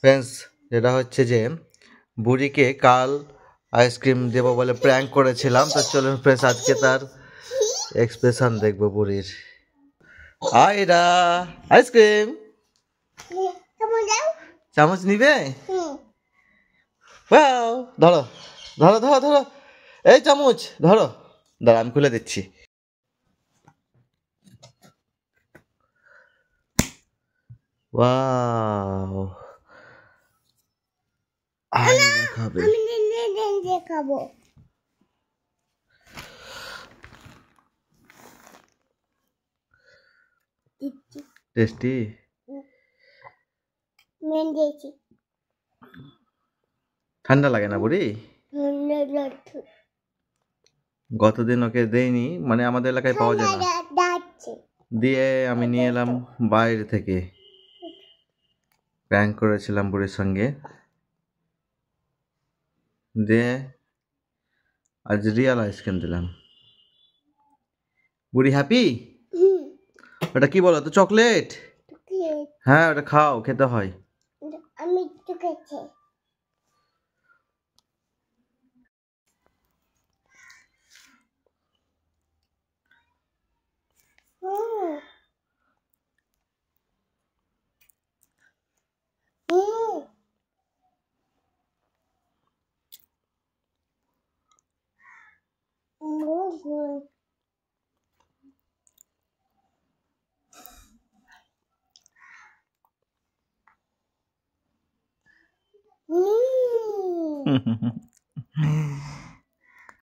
Friends, যেটা হচ্ছে যে বুড়িকে কাল আইসক্রিম দেবো বলে প্র্যাঙ্ক করেছিলাম। তো চলুন ফ্রেন্ডস, আজকে তার এক্সপ্রেশন দেখবো বুড়ির। আয়রা, আইসক্রিম চামচ নিবে? ওয়াও, ধরো ধরো ধরো ধরো, এই চামচ ধরো, দাঁড়া আমি খুলে দিচ্ছি। ওয়াও, আয়রা খাবে। খাবো। টেস্টি। ঠান্ডা লাগে না বুড়ি? গতদিন ওকে দেইনি, মানে আমাদের এলাকায় পাওয়া যায় না, দিয়ে আমি নিয়ে এলাম বাইরে থেকে। প্র্যাঙ্ক করেছিলাম বুড়ির সঙ্গে, দিয়ে আজ রিয়াল আইসক্রিম দিলাম। বুড়ি হ্যাপি? ওটা কি বলো তো, চকলেট? হ্যাঁ, ওটা খাও, খেতে হয়। আমি একটু খেয়েছি।